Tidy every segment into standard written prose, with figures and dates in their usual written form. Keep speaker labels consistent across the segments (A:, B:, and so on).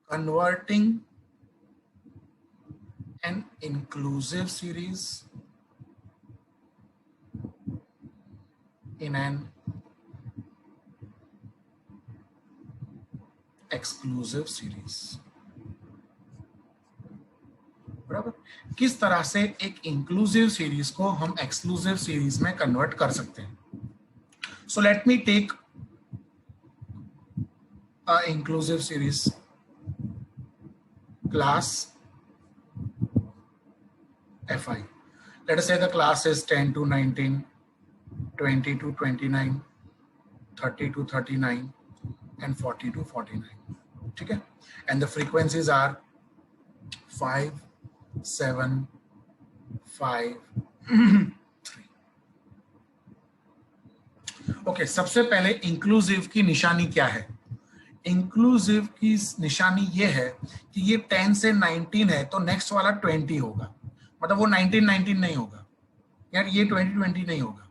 A: converting an inclusive series in an exclusive series. बराबर, किस तरह से एक इंक्लूसिव सीरीज को हम एक्सक्लूसिव सीरीज में कन्वर्ट कर सकते हैं. So let me take a inclusive series class fi. Let us say the class is 10 to 19, 20 to 29, 30 to 39 and 40 to 49. ठीक है, and the frequencies are 5, 7, 5, 3. Okay, सबसे पहले इंक्लूसिव की निशानी क्या है? इंक्लूसिव की निशानी ये है कि ये 10 से 19 है तो नेक्स्ट वाला 20 होगा, मतलब वो 19 नहीं होगा यार, ये 20 नहीं होगा,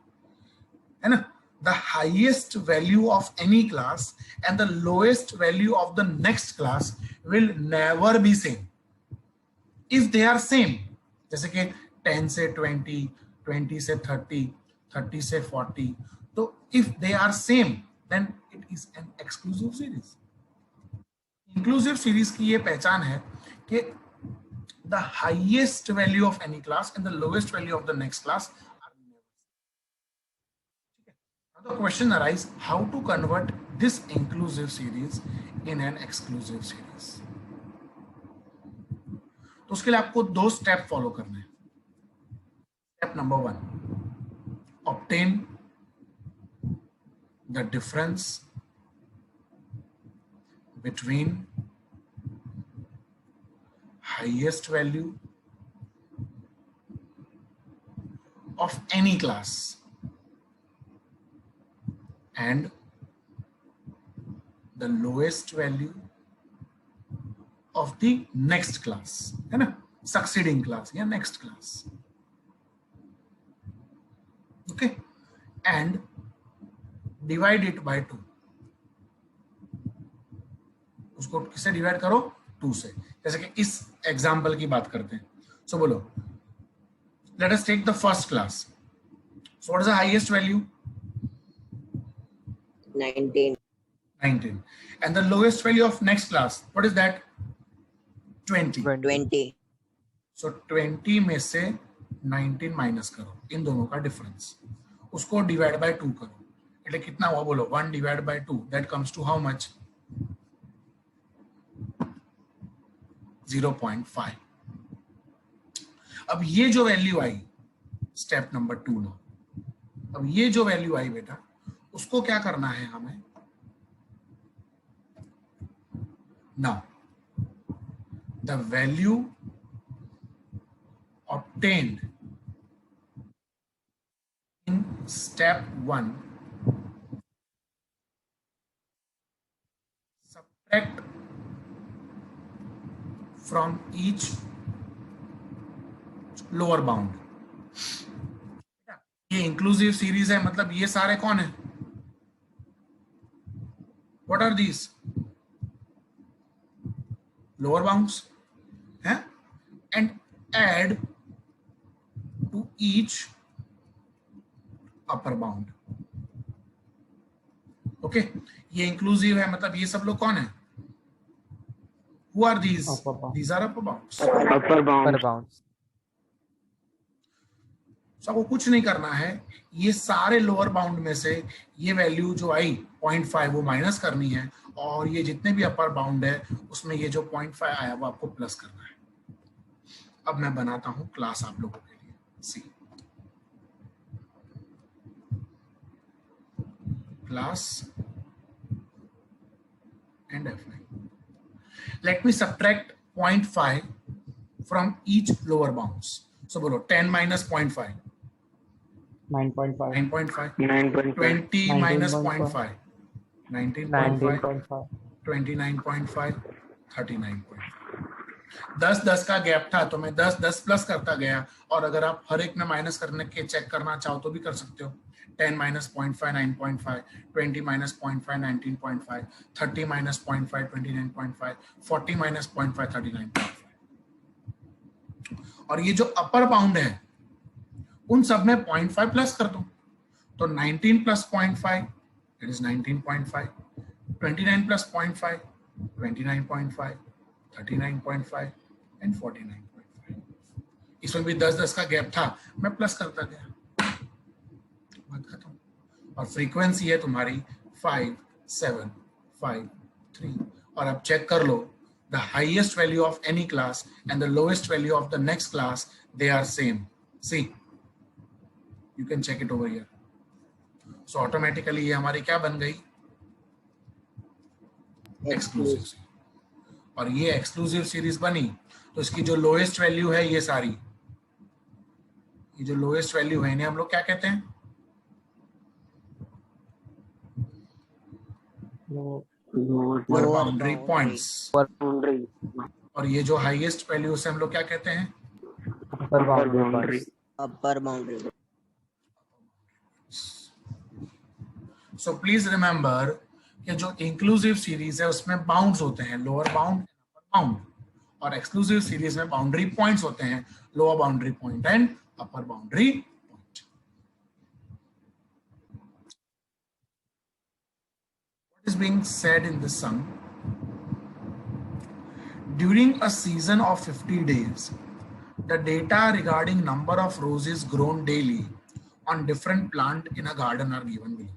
A: है ना. The highest value of any class and the lowest value of the next class will never be same. If they are same, जैसे कि 10 से 20, 20 से 30, 30 से 40, तो if they are same, then it is an exclusive series. Inclusive series की ये पहचान है कि the highest value of any class and the lowest value of the next class are never same. Now the question arises, how to convert this inclusive series in an exclusive series. तो उसके लिए आपको दो step follow करने हैं. Step number 1, obtain the difference between highest value of any class and the lowest value of the next class, है ना, succeeding class या next class. Okay, and divide it by 2. उसको किससे डिवाइड करो? 2 से. जैसे कि इस एग्जाम्पल की बात करते हैं. सो बोलो, let us take the first class. So what is the highest value?
B: 19.
A: 19. And the lowest value of next class, what is that? 20.
B: 20.
A: So 20 में से 19 माइनस करो, इन दोनों का डिफरेंस, उसको डिवाइड बाय 2 करो. એટલે कितना हुआ बोलो? 1 divide by 2, that comes to how much? 0.5. अब ये जो वैल्यू आई स्टेप नंबर 2 में, अब ये जो वैल्यू आई बेटा, उसको क्या करना है हमें? Now the value obtained in step 1, subtract from each lower bound. ये इंक्लूसिव सीरीज है, मतलब ये सारे कौन है? What are these? Lower bounds, है? And add to each upper bound. Okay, ये इंक्लूसिव है, मतलब ये सब लोग कौन है? Who are these? These are upper bounds.
B: Upper bounds.
A: So आपको कुछ नहीं करना है, ये सारे लोअर बाउंड में से ये वैल्यू जो आई 0.5 वो माइनस करनी है, और ये जितने भी अपर बाउंड है उसमें ये जो 0.5 आया वो आपको प्लस करना है. अब मैं बनाता हूं क्लास आप लोगों के लिए. See class and fi. Let me subtract 0.5 from each lower bounds. So बोलो 10 minus 0.5.
C: 9.5.
A: 9.5.
B: 9.5.
A: 20 minus
C: 19.5.
A: 0.5. 19.5.
C: 19.5.
A: 29.5. 39.5. 10-10 का गैप था तो मैं 10-10 प्लस करता गया, और अगर आप हर एक में माइनस करने के चेक करना चाहो तो भी कर सकते हो। 10 माइनस 0.5 9.5, 20 माइनस 0.5 19.5, 30 माइनस 0.5 29.5, 40 माइनस 0.5 39.5। और ये जो अपर बाउंड है उन सब में 0.5 प्लस कर दो, तो 19 plus 0.5 it is 19.5, 29 plus 0.5 29.5, 39.5 and 49.5। इसमें भी 10-10 का गैप था, मैं प्लस करता गया, बात खत्म। और फ्रीक्वेंसी है तुम्हारी 5 7 5 3। और अब चेक कर लो, the highest value of any class and the lowest value of the next class, they are same. See, you can check it over here. So automatically ये हमारी क्या बन गई? एक्सक्लूसिव। और ये एक्सक्लूसिव सीरीज बनी तो इसकी जो लोएस्ट वैल्यू है, ये सारी, ये जो लोएस्ट वैल्यू है इन्हें हम लोग क्या कहते हैं? Lower boundary points. और ये जो हाईएस्ट वैल्यू से हम लोग क्या कहते हैं?
C: अपर boundary.
B: Upper boundary.
A: So please remember कि जो इंक्लूसिव सीरीज है उसमें बाउंड्स होते हैं, लोअर बाउंड अपर बाउंड, और एक्सक्लूसिव सीरीज में बाउंड्री पॉइंट्स होते हैं, lower boundary point and upper boundary point. What is being said in this sum? During a season of 50 days, the data regarding number of roses grown daily on different plant in a garden are given below.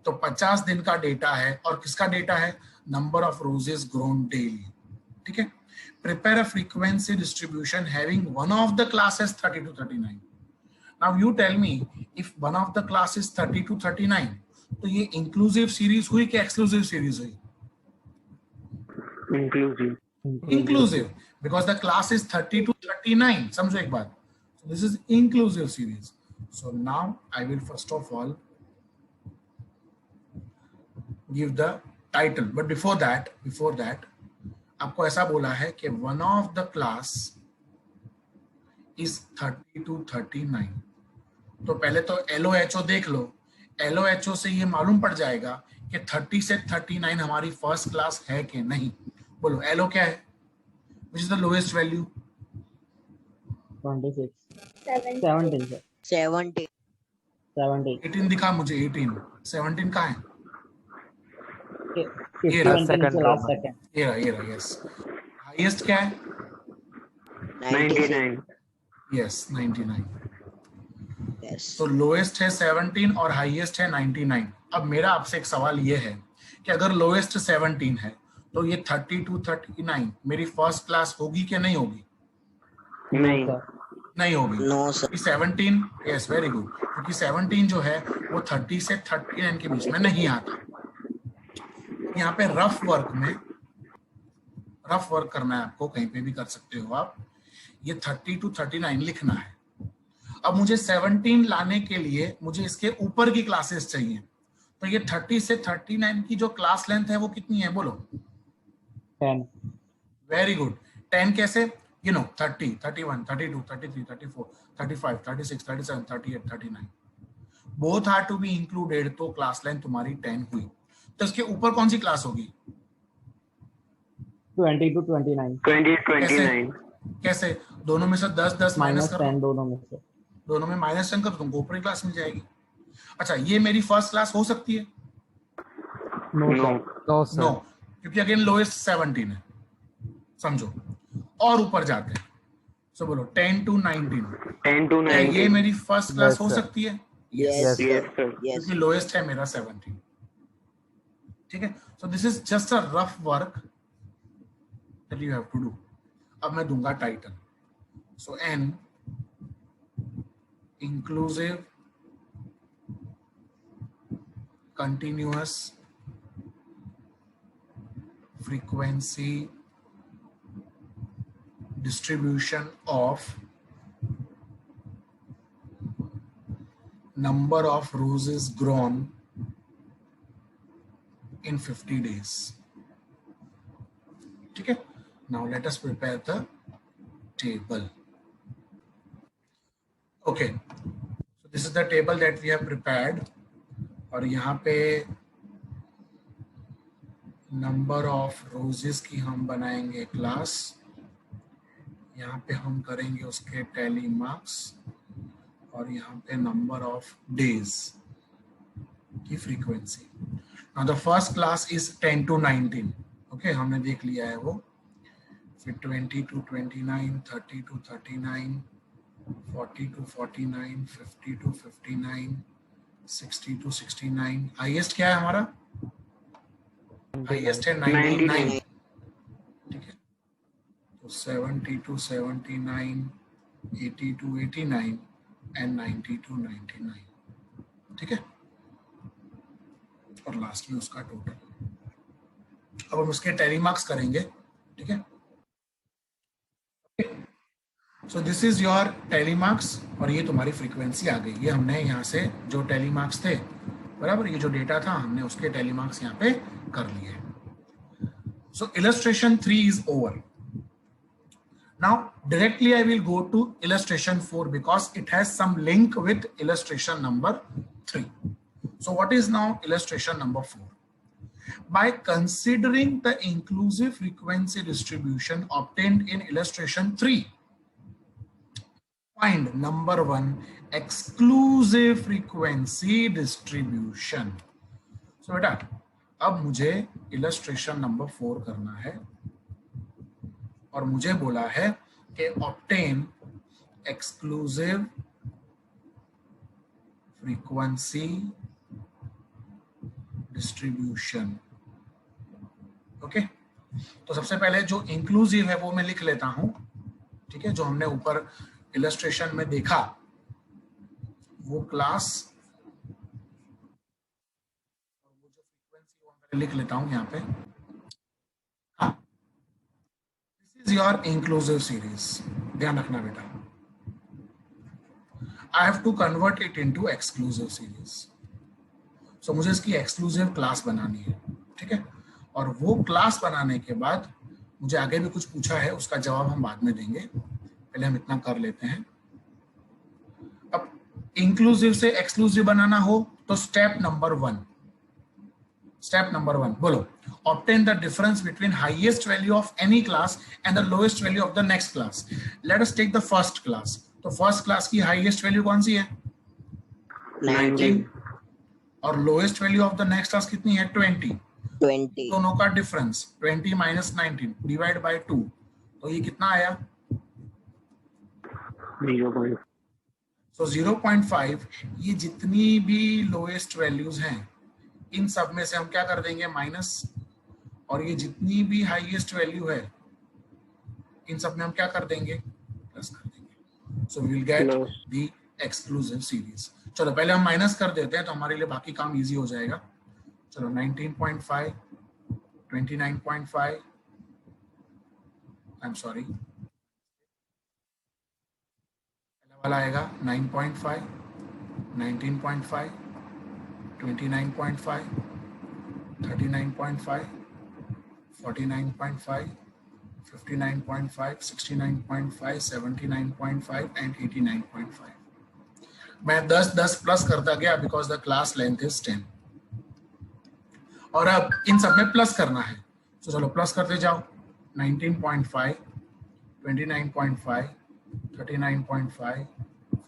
A: तो 50 दिन का data है, और किसका data है? Number of roses grown daily. ठीक है। Prepare a frequency distribution having one of the classes 30 to 39। Now you tell me, if one of the classes 30 to 39, तो ये इंक्लूसिव सीरीज हुई कि एक्सक्लूसिव सीरीज हुई? Inclusive, because the class is 30 to 39। समझो एक बात, this is inclusive series. So now I will first of all give the title, but before that आपको ऐसा बोला है कि one of the class is 30 to 39। तो पहले तो LOHO देख लो, LOHO से ये मालूम पड़ जाएगा कि 30 से 39 हमारी फर्स्ट क्लास है कि नहीं। बोलो LO क्या है? which is the lowest value?
C: 26
B: 70
A: 18 दिखा मुझे, 18 17 कहाँ है?
C: 50
D: second
C: से
D: row
C: लास्ट
D: में।
C: सेकंड।
A: ये रहा, यस। हाईएस्ट क्या है?
B: 99
A: यस, 99।
B: yes
A: तो लोएस्ट है 17 और हाईएस्ट है 99। अब मेरा आपसे एक सवाल ये है कि अगर लोएस्ट 17 है तो ये 30 to 39 मेरी फर्स्ट क्लास होगी कि नहीं होगी? नहीं होगी।
B: no sir
A: क्योंकि 17, यस वेरी गुड, क्योंकि 17 जो है वो 30 से 39 के बीच में नहीं आता। यहाँ पे रफ वर्क करना है आपको, कहीं पे भी कर सकते हो आप। ये 30 to 39 लिखना है। अब मुझे 17 लाने के लिए मुझे इसके ऊपर की क्लासेस चाहिए, तो ये 30 से 39 की जो क्लास लेंथ है वो कितनी है? बोलो।
C: 10।
A: Very good. 10 कैसे? 30 31 32 33 34 35 36 37 38 39 both are to be included, तो क्लास लेंथ तुम्हारी 10 हुई। तो इसके ऊपर कौन सी क्लास होगी?
C: 20 to 29
A: कैसे? दोनों में से 10-10 माइनस कर
C: -10
A: दो, दोनों में -10 कर, तुमको ऊपरी क्लास मिल जाएगी। अच्छा, ये मेरी फर्स्ट क्लास हो सकती है? नो, क्योंकि अगेन लोएस्ट 17 है। समझो, और ऊपर जाते हैं। सो बोलो 10 to 19। ये मेरी फर्स्ट क्लास
D: Yes,
A: हो
D: sir.
A: सकती है?
B: yes sir yes
A: क्योंकि लोएस्ट है मेरा 17। ठीक है। So this is just a rough work that you have to do. अब मैं दूंगा title. So an inclusive continuous frequency distribution of number of roses grown in 50 days। ठीक है। Now let us prepare the table. Okay, so this is the table that we have prepared. और यहाँ पे number of roses की हम बनाएंगे class. यहाँ पे हम करेंगे उसके टैली मार्क्स और यहाँ पे नंबर ऑफ डेज की frequency. Now the first class is 10 to 19. Okay, हमने देख लिया है वो. फिर 20 to 29, 30 to 39, 40 to 49, 50 to 59, 60 to 69. Highest क्या है हमारा? हाईएस्ट है 99. ठीक है, तो 70 to 79, 80 to 89 and 90 to 99. ठीक है, और लास्ट में उसका टोटल. अब हम उसके टैली मार्क्स करेंगे. ठीक है, so this is your tally marks और ये तुम्हारी फ्रीक्वेंसी आ गई. ये हमने यहाँ से जो टैली मार्क्स थे, बराबर, ये जो डेटा था हमने उसके टैली मार्क्स यहाँ पे कर लिए. So illustration 3 is over. Now directly I will go to illustration 4 because it has some link with illustration number 3. So what is now illustration number 4? By considering the inclusive frequency distribution obtained in illustration 3, find number 1 exclusive frequency distribution. So बेटा अब मुझे illustration number 4 करना है और मुझे बोला है कि obtain exclusive frequency distribution. Okay, तो सबसे पहले जो इंक्लूसिव है वो मैं लिख लेता हूं. ठीक है, जो हमने ऊपर इलस्ट्रेशन में देखा वो क्लास और वो जो फ्रीक्वेंसी वो मैं लिख लेता हूं यहाँ पे. Is your inclusive series. ध्यान रखना बेटा. I have to convert it into exclusive series. So मुझे इसकी exclusive class बनानी है. ठीक है, और वो क्लास बनाने के बाद मुझे आगे भी कुछ पूछा है, उसका जवाब हम बाद में देंगे. पहले हम इतना कर लेते हैं. अब इंक्लूसिव से एक्सक्लूसिव बनाना हो तो स्टेप नंबर 1. Step number 1, बोलो. Obtain the difference between highest value of any class and the lowest value of the next class. Let us take the first class. तो first class की highest value कौन सी है? 19. और lowest value of the next class कितनी है? 20. दोनों का difference 20 minus 19 divide by 2. तो ये कितना आया?
D: 0.5.
A: So 0.5. ये जितनी भी lowest values हैं इन सब में से हम क्या कर देंगे? माइनस. और ये जितनी भी हाईएस्ट वैल्यू है इन सब में हम क्या कर देंगे? प्लस कर देंगे. So we will get the exclusive series. चलो पहले हम माइनस कर देते हैं तो हमारे लिए बाकी काम इजी हो जाएगा. चलो 19.5, 29.5, आई एम सॉरी, पहला वाला आएगा 9.5, 19.5, 29.5, 39.5, 49.5, 59.5, 69.5, 79.5 and 89.5. मैं 10 प्लस करता गया because the class length is 10. और अब इन सब में प्लस करना है. तो चलो प्लस करते जाओ. 19.5, 29.5, 39.5,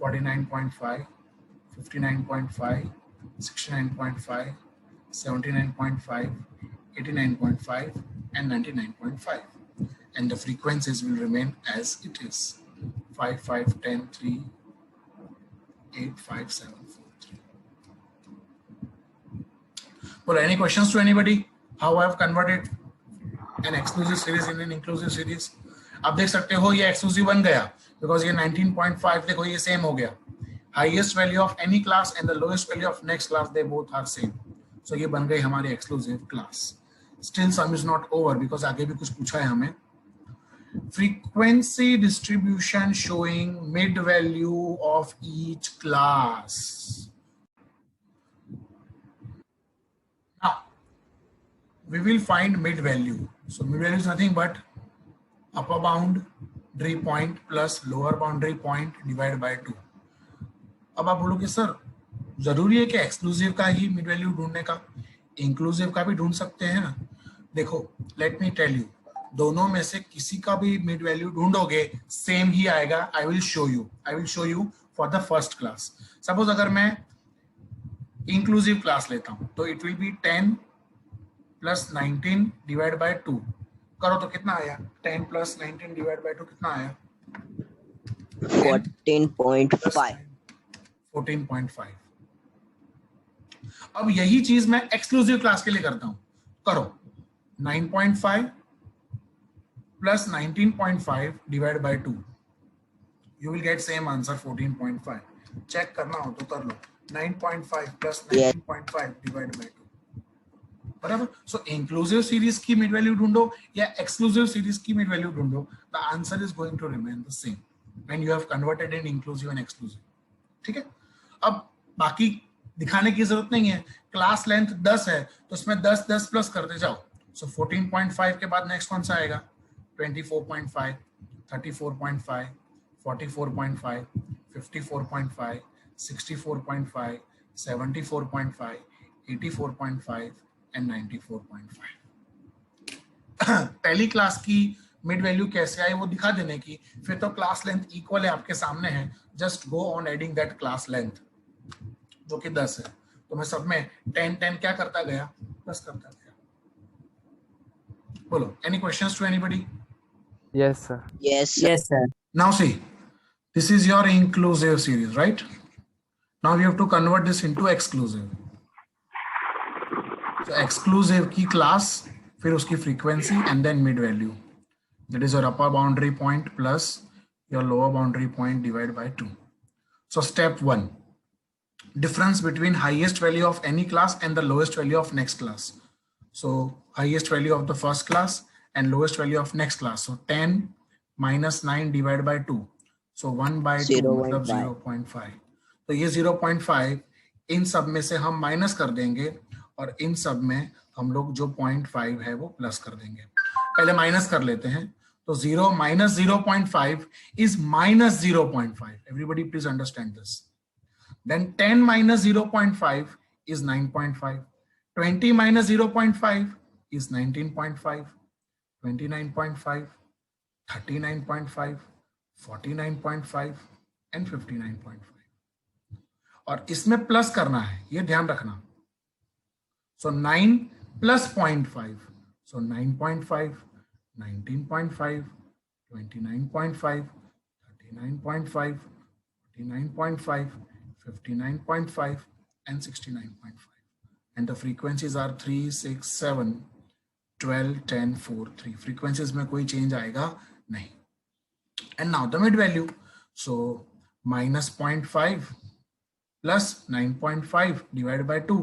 A: 49.5, 59.5, 69.5, 79.5, 89.5 and 99.5, and the frequencies will remain as it is. 5, 5, 10, 3, 8, 5, 7, 4, 3. Well, any questions to anybody? How I have converted an exclusive series in an inclusive series? आप देख सकते हो ये exclusive बन गया because ये 19.5 देखो ये same हो गया. Highest value of any class and the lowest value of next class, they both are same. So ये बन गई हमारी exclusive class. Still sum is not over because आगे भी कुछ पूछा है हमें. Frequency distribution showing mid value of each class. Now we will find mid value. So mid value is nothing but upper boundary point plus lower boundary point divide by 2। अब आप बोलोगे sir जरूरी है कि एक्सक्लूसिव का ही mid value ढूंढने का? Inclusive का भी ढूंढ सकते हैं ना। देखो लेट मी टेल यू, दोनों में से किसी का भी मिड वैल्यू ढूंढोगे सेम ही आएगा। I will show you for the first class. Suppose अगर मैं इंक्लूसिव क्लास लेता हूं तो it will be 10 plus 19 divide by 2। करो तो कितना आया? 10 प्लस 19 डिवाइड बाय 2 कितना आया?
B: 14.5।
A: 14.5। अब यही चीज मैं एक्सक्लूसिव क्लास के लिए करता हूं। करो 9.5 plus 19.5 divide by 2, you will get same answer 14.5। Check करना हो तो कर लो, 9.5 प्लस 19.5 डिवाइड बाय 2, बराबर। सो इंक्लूसिव सीरीज की मिड वैल्यू ढूंढो या एक्सक्लूसिव सीरीज की मिड वैल्यू ढूंढो, the answer is going to remain the same when you have converted in inclusive and exclusive. ठीक है, अब बाकी दिखाने की जरूरत नहीं है। क्लास लेंथ 10 है तो उसमें 10 10 प्लस करते जाओ। सो 14.5 के बाद नेक्स्ट कौन सा आएगा? 24.5, 34.5, 44.5, 54.5, 64.5, 74.5, 84.5 एंड 94.5। पहली क्लास की मिड वैल्यू कैसे आई वो दिखा देने की, फिर तो क्लास लेंथ इक्वल है आपके सामने है। Just go on adding that class length जो कि 10 है। तो मैं सब में 10 10 क्या करता गया? प्लस करता गया। बोलो, any questions to anybody?
C: Yes, sir.
B: Yes, sir.
D: Yes, sir.
A: Now see, this is your inclusive series, right? Now you have to convert this into exclusive. So exclusive की class, फिर उसकी frequency and then mid value. That is your upper boundary point plus your lower boundary point divided by 2. So step 1, difference between highest value of any class and the lowest value of next class. So highest value of the first class and lowest value of next class. So 10 minus 9 divided by 2. So 1 by 2 मतलब 0.5। तो ये 0.5 इन सब में से हम minus कर देंगे और इन सब में हम लोग जो 0.5 है वो प्लस कर देंगे। पहले माइनस कर लेते हैं। तो 0 minus 0.5 is minus 0.5. Everybody please understand this. Then 10 minus 0.5 is 9.5. 20 minus 0.5 is 19.5. 29.5, 39.5, 49.5 and 59.5. और इसमें प्लस करना है, ये ध्यान रखना। So 9 plus 0.5. So 9.5, 19.5, 29.5, 39.5, 49.5, 59.5 and 69.5. And the frequencies are 3, 6, 7, 12, 10, 4, 3. Frequencies में कोई change आएगा नहीं. And now the mid value. So minus 0.5 plus 9.5 divided by 2.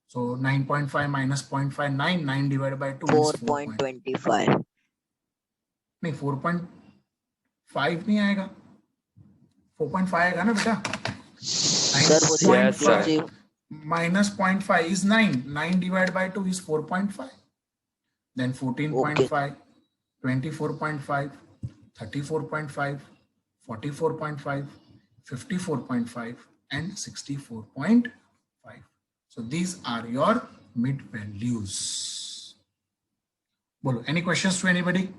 A: So 9.5 minus 0.5, 9 divided by 2 is
B: 4.25.
A: नहीं 4.5 नहीं आएगा, 4.5 आएगा ना बेटा।
B: Sir, वो
D: Yes, sir.
A: Minus 0.5 is 9. 9 divided by 2 is 4.5. Then 14.5, 24.5, 34.5, 44.5, 54.5 and 64.5. So these are your mid values. Bolo, any questions to anybody?